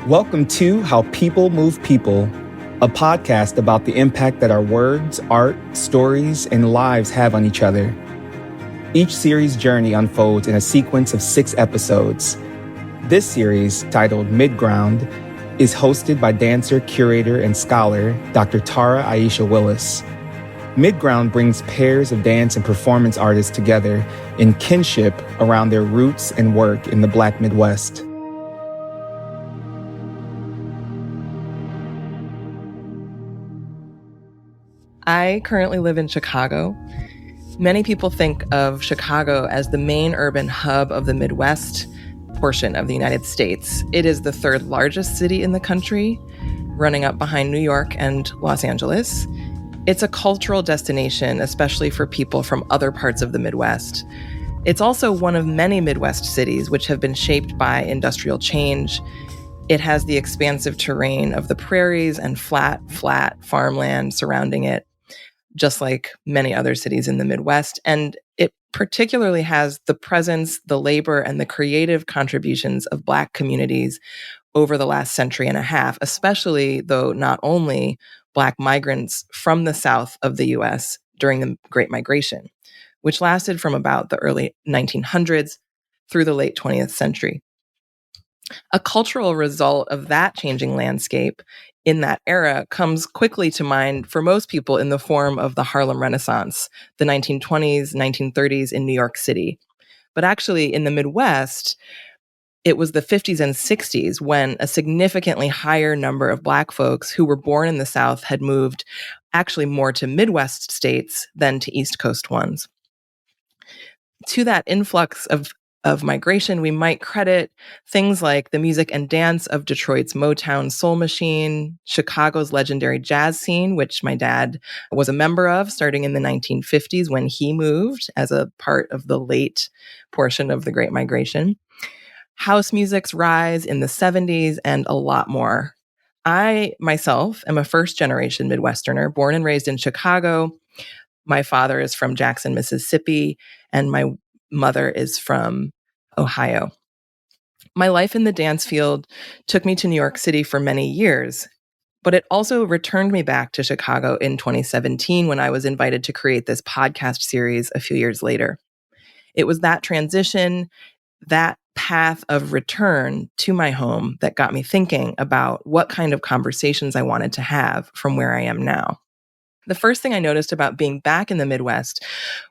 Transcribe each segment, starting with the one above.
Welcome to How People Move People, a podcast about the impact that our words, art, stories, and lives have on each other. Each series' journey unfolds in a sequence of 6 episodes. This series, titled Midground, is hosted by dancer, curator, and scholar Dr. Tara Aisha Willis. Midground brings pairs of dance and performance artists together in kinship around their roots and work in the Black Midwest. I currently live in Chicago. Many people think of Chicago as the main urban hub of the Midwest portion of the United States. It is the 3rd largest city in the country, running up behind New York and Los Angeles. It's a cultural destination, especially for people from other parts of the Midwest. It's also one of many Midwest cities which have been shaped by industrial change. It has the expansive terrain of the prairies and flat farmland surrounding it, just like many other cities in the Midwest. And it particularly has the presence, the labor, and the creative contributions of Black communities over the last century and a half, especially though not only Black migrants from the South of the U.S. during the Great Migration, which lasted from about the early 1900s through the late 20th century. A cultural result of that changing landscape in that era comes quickly to mind for most people in the form of the Harlem Renaissance, the 1920s, 1930s in New York City. But actually in the Midwest, it was the 50s and 60s when a significantly higher number of Black folks who were born in the South had moved actually more to Midwest states than to East Coast ones. To that influx of migration, we might credit things like the music and dance of Detroit's Motown soul machine, Chicago's legendary jazz scene, which my dad was a member of starting in the 1950s when he moved as a part of the late portion of the Great Migration, house music's rise in the 70s, and a lot more. I, myself, am a first-generation Midwesterner, born and raised in Chicago. My father is from Jackson, Mississippi, and my mother is from Ohio. My life in the dance field took me to New York City for many years, but it also returned me back to Chicago in 2017 when I was invited to create this podcast series a few years later. It was that transition, that path of return to my home that got me thinking about what kind of conversations I wanted to have from where I am now. The first thing I noticed about being back in the Midwest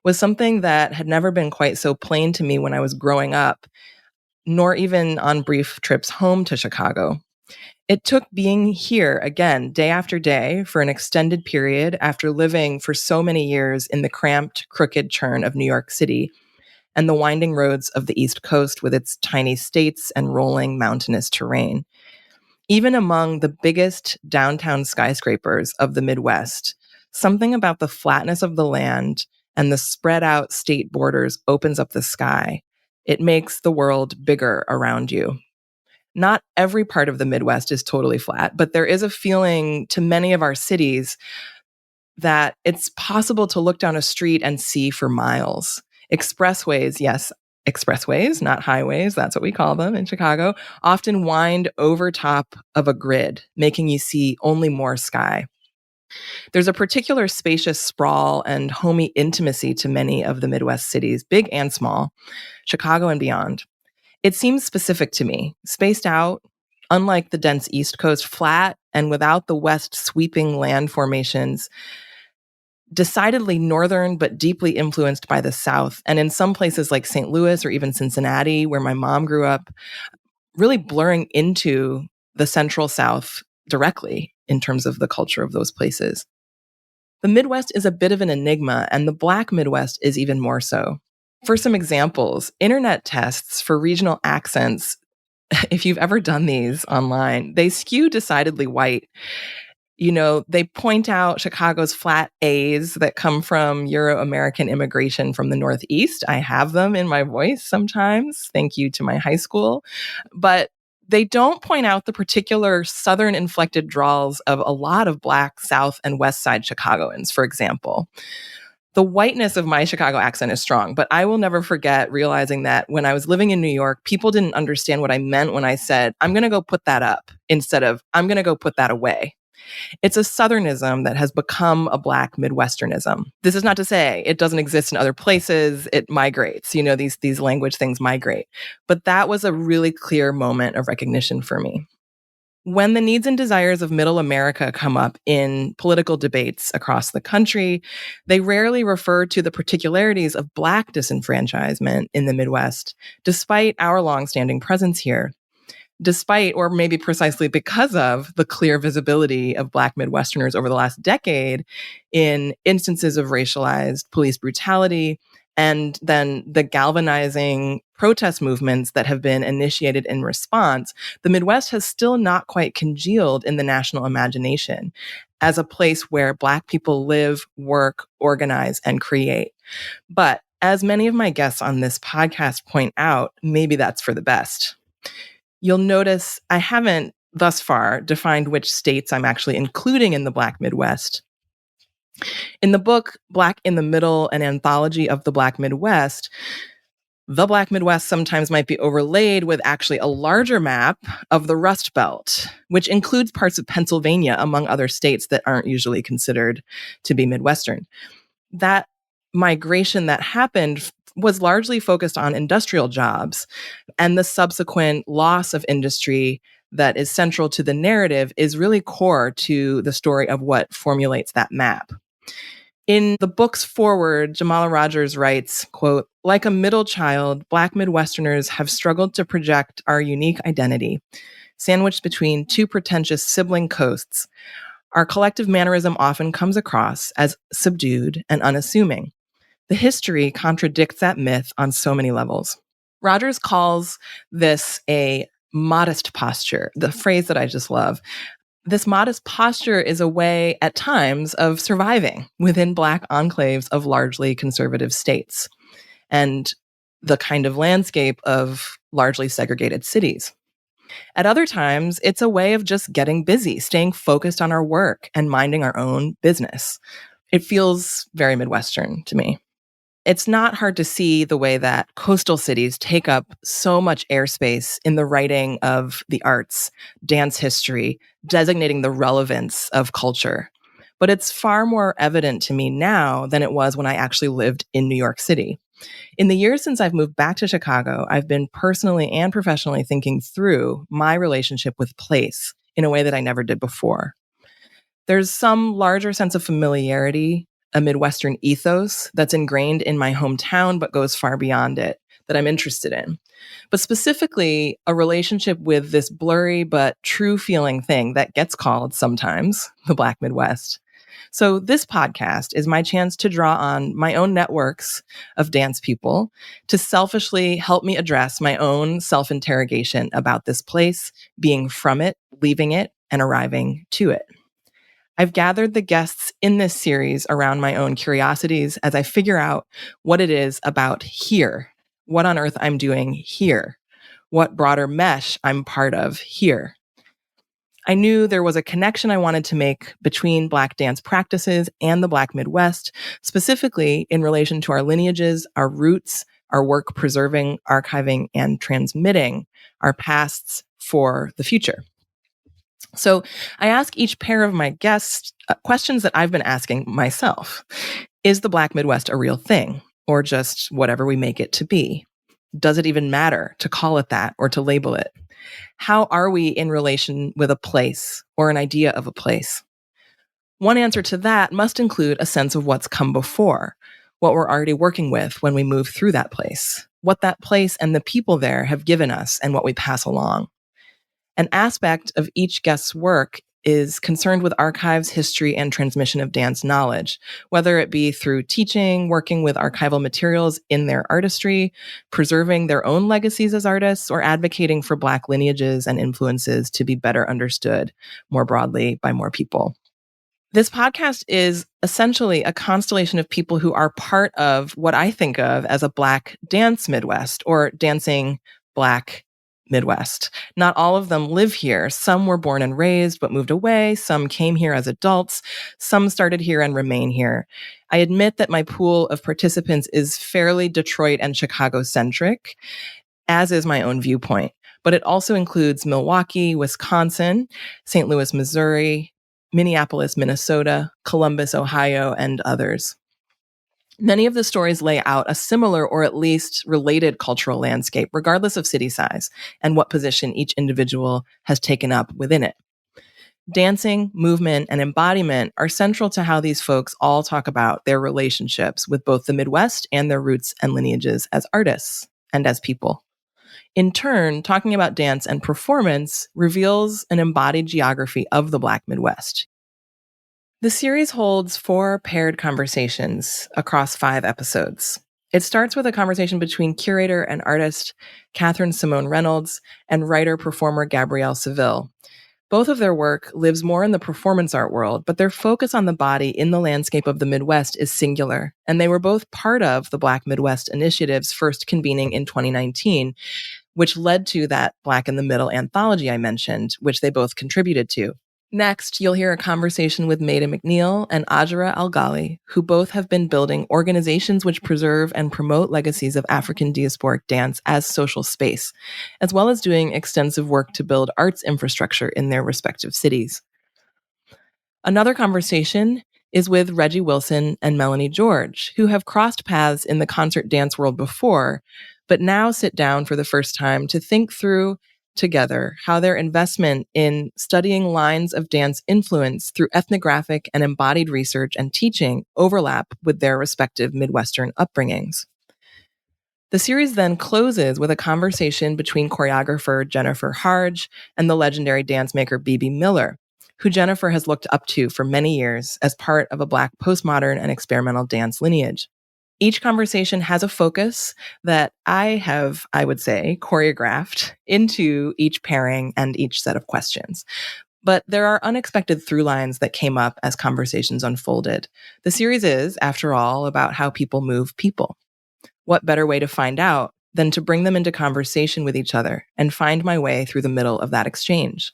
was something that had never been quite so plain to me when I was growing up, nor even on brief trips home to Chicago. It took being here again, day after day, for an extended period after living for so many years in the cramped, crooked churn of New York City and the winding roads of the East Coast with its tiny states and rolling mountainous terrain. Even among the biggest downtown skyscrapers of the Midwest, something about the flatness of the land and the spread out state borders opens up the sky. It makes the world bigger around you. Not every part of the Midwest is totally flat, but there is a feeling to many of our cities that it's possible to look down a street and see for miles. Expressways, yes, expressways, not highways, that's what we call them in Chicago, often wind over top of a grid, making you see only more sky. There's a particular spacious sprawl and homey intimacy to many of the Midwest cities, big and small, Chicago and beyond. It seems specific to me, spaced out, unlike the dense East Coast, flat and without the West sweeping land formations, decidedly northern but deeply influenced by the South, and in some places like St. Louis or even Cincinnati, where my mom grew up, really blurring into the Central South directly in terms of the culture of those places. The Midwest is a bit of an enigma, and the Black Midwest is even more so. For some examples, internet tests for regional accents, if you've ever done these online, they skew decidedly white. You know, they point out Chicago's flat A's that come from Euro-American immigration from the Northeast. I have them in my voice sometimes, thank you to my high school. But they don't point out the particular Southern inflected drawls of a lot of Black South and West Side Chicagoans, for example. The whiteness of my Chicago accent is strong, but I will never forget realizing that when I was living in New York, people didn't understand what I meant when I said, I'm going to go put that up, instead of, I'm going to go put that away. It's a Southernism that has become a Black Midwesternism. This is not to say it doesn't exist in other places. It migrates. These language things migrate. But that was a really clear moment of recognition for me. When the needs and desires of Middle America come up in political debates across the country, they rarely refer to the particularities of Black disenfranchisement in the Midwest, despite our longstanding presence here. Despite, or maybe precisely because of, the clear visibility of Black Midwesterners over the last decade in instances of racialized police brutality, and then the galvanizing protest movements that have been initiated in response, the Midwest has still not quite congealed in the national imagination as a place where Black people live, work, organize, and create. But as many of my guests on this podcast point out, maybe that's for the best. You'll notice I haven't thus far defined which states I'm actually including in the Black Midwest. In the book, Black in the Middle, an anthology of the Black Midwest, the Black Midwest sometimes might be overlaid with actually a larger map of the Rust Belt, which includes parts of Pennsylvania, among other states that aren't usually considered to be Midwestern. That migration that happened was largely focused on industrial jobs, and the subsequent loss of industry that is central to the narrative is really core to the story of what formulates that map. In the book's foreword, Jamala Rogers writes, quote, "Like a middle child, Black Midwesterners have struggled to project our unique identity. Sandwiched between two pretentious sibling coasts, our collective mannerism often comes across as subdued and unassuming. The history contradicts that myth on so many levels." Rogers calls this a modest posture, the phrase that I just love. This modest posture is a way, at times, of surviving within Black enclaves of largely conservative states and the kind of landscape of largely segregated cities. At other times, it's a way of just getting busy, staying focused on our work and minding our own business. It feels very Midwestern to me. It's not hard to see the way that coastal cities take up so much airspace in the writing of the arts, dance history, designating the relevance of culture. But it's far more evident to me now than it was when I actually lived in New York City. In the years since I've moved back to Chicago, I've been personally and professionally thinking through my relationship with place in a way that I never did before. There's some larger sense of familiarity, a Midwestern ethos that's ingrained in my hometown but goes far beyond it, that I'm interested in. But specifically, a relationship with this blurry but true feeling thing that gets called sometimes the Black Midwest. So this podcast is my chance to draw on my own networks of dance people to selfishly help me address my own self-interrogation about this place, being from it, leaving it, and arriving to it. I've gathered the guests in this series around my own curiosities as I figure out what it is about here, what on earth I'm doing here, what broader mesh I'm part of here. I knew there was a connection I wanted to make between Black dance practices and the Black Midwest, specifically in relation to our lineages, our roots, our work preserving, archiving, and transmitting our pasts for the future. So I ask each pair of my guests questions that I've been asking myself. Is the Black Midwest a real thing, or just whatever we make it to be? Does it even matter to call it that or to label it? How are we in relation with a place or an idea of a place? One answer to that must include a sense of what's come before, what we're already working with when we move through that place, what that place and the people there have given us and what we pass along. An aspect of each guest's work is concerned with archives, history, and transmission of dance knowledge, whether it be through teaching, working with archival materials in their artistry, preserving their own legacies as artists, or advocating for Black lineages and influences to be better understood more broadly by more people. This podcast is essentially a constellation of people who are part of what I think of as a Black dance Midwest, or dancing Black Midwest. Not all of them live here. Some were born and raised but moved away. Some came here as adults. Some started here and remain here. I admit that my pool of participants is fairly Detroit and Chicago-centric, as is my own viewpoint. But it also includes Milwaukee, Wisconsin, St. Louis, Missouri, Minneapolis, Minnesota, Columbus, Ohio, and others. Many of the stories lay out a similar or at least related cultural landscape, regardless of city size and what position each individual has taken up within it. Dancing, movement, and embodiment are central to how these folks all talk about their relationships with both the Midwest and their roots and lineages as artists and as people. In turn, talking about dance and performance reveals an embodied geography of the Black Midwest. The series holds 4 paired conversations across 5 episodes. It starts with a conversation between curator and artist Katherine Simóne Reynolds and writer-performer Gabrielle Civil. Both of their work lives more in the performance art world, but their focus on the body in the landscape of the Midwest is singular, and they were both part of the Black Midwest Initiative's first convening in 2019, which led to that Black in the Middle anthology I mentioned, which they both contributed to. Next, you'll hear a conversation with Meida McNeal and Ajara Alghali, who both have been building organizations which preserve and promote legacies of African diasporic dance as social space, as well as doing extensive work to build arts infrastructure in their respective cities. Another conversation is with Reggie Wilson and Melanie George, who have crossed paths in the concert dance world before, but now sit down for the first time to think through together how their investment in studying lines of dance influence through ethnographic and embodied research and teaching overlap with their respective Midwestern upbringings. The series then closes with a conversation between choreographer Jennifer Harge and the legendary dance maker Bebe Miller, who Jennifer has looked up to for many years as part of a Black postmodern and experimental dance lineage. Each conversation has a focus that I would say, choreographed into each pairing and each set of questions. But there are unexpected through lines that came up as conversations unfolded. The series is, after all, about how people move people. What better way to find out than to bring them into conversation with each other and find my way through the middle of that exchange?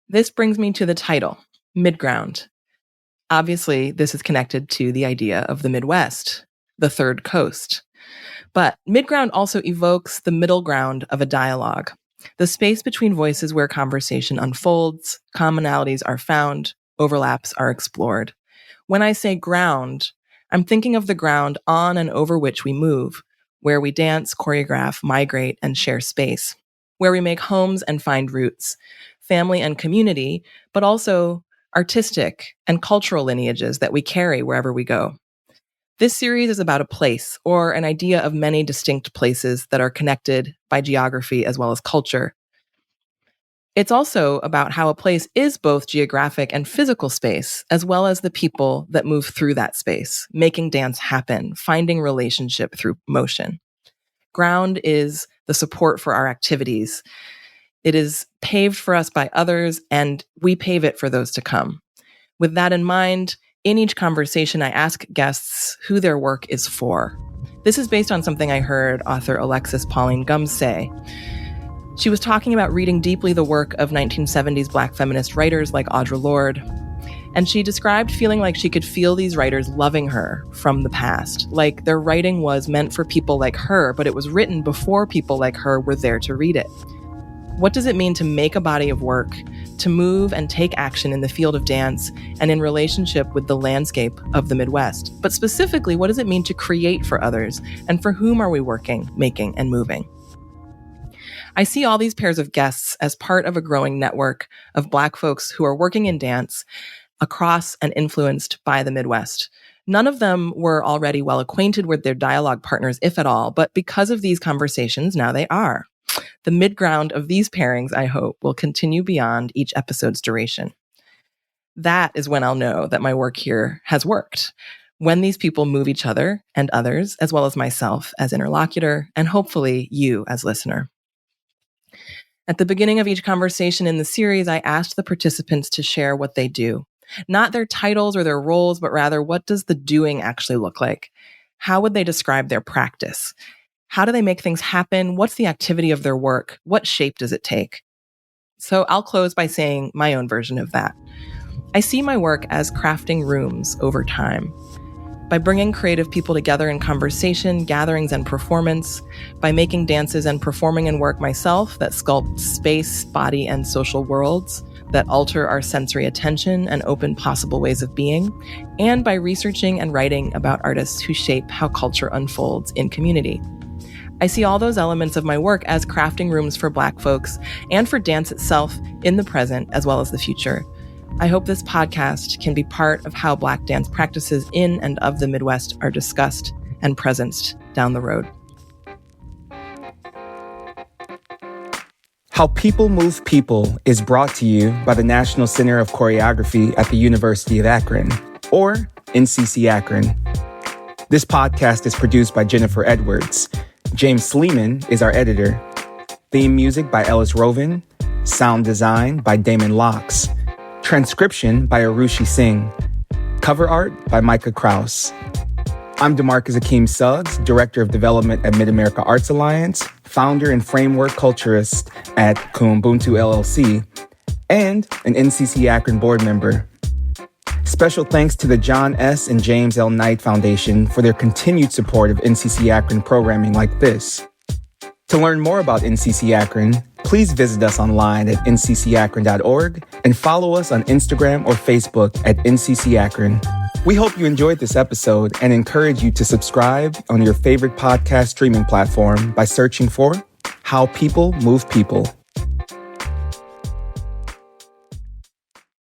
This brings me to the title, Midground. Obviously, this is connected to the idea of the Midwest, the third coast. But midground also evokes the middle ground of a dialogue, the space between voices where conversation unfolds, commonalities are found, overlaps are explored. When I say ground, I'm thinking of the ground on and over which we move, where we dance, choreograph, migrate, and share space, where we make homes and find roots, family and community, but also artistic and cultural lineages that we carry wherever we go. This series is about a place, or an idea of many distinct places that are connected by geography as well as culture. It's also about how a place is both geographic and physical space, as well as the people that move through that space, making dance happen, finding relationship through motion. Ground is the support for our activities. It is paved for us by others, and we pave it for those to come. With that in mind, in each conversation, I ask guests who their work is for. This is based on something I heard author Alexis Pauline Gumbs say. She was talking about reading deeply the work of 1970s Black feminist writers like Audre Lorde, and she described feeling like she could feel these writers loving her from the past, like their writing was meant for people like her, but it was written before people like her were there to read it. What does it mean to make a body of work, to move and take action in the field of dance and in relationship with the landscape of the Midwest? But specifically, what does it mean to create for others? And for whom are we working, making, and moving? I see all these pairs of guests as part of a growing network of Black folks who are working in dance across and influenced by the Midwest. None of them were already well acquainted with their dialogue partners, if at all, but because of these conversations, now they are. The midground of these pairings, I hope, will continue beyond each episode's duration. That is when I'll know that my work here has worked, when these people move each other and others, as well as myself as interlocutor, and hopefully you as listener. At the beginning of each conversation in the series, I asked the participants to share what they do. Not their titles or their roles, but rather what does the doing actually look like? How would they describe their practice? How do they make things happen? What's the activity of their work? What shape does it take? So I'll close by saying my own version of that. I see my work as crafting rooms over time. By bringing creative people together in conversation, gatherings, and performance, by making dances and performing in work myself that sculpt space, body, and social worlds, that alter our sensory attention and open possible ways of being, and by researching and writing about artists who shape how culture unfolds in community. I see all those elements of my work as crafting rooms for Black folks and for dance itself in the present as well as the future. I hope this podcast can be part of how Black dance practices in and of the Midwest are discussed and presenced down the road. How People Move People is brought to you by the National Center of Choreography at the University of Akron, or NCC Akron. This podcast is produced by Jennifer Edwards. James Sleeman is our editor. Theme music by Ellis Rovin. Sound design by Damon Locks. Transcription by Arushi Singh. Cover art by Micah Krause. I'm DeMarcus Akeem Suggs, Director of Development at Mid-America Arts Alliance, founder and framework culturist at Kubuntu LLC, and an NCC Akron board member. Special thanks to the John S. and James L. Knight Foundation for their continued support of NCC Akron programming like this. To learn more about NCC Akron, please visit us online at nccakron.org and follow us on Instagram or Facebook at NCC Akron. We hope you enjoyed this episode and encourage you to subscribe on your favorite podcast streaming platform by searching for How People Move People.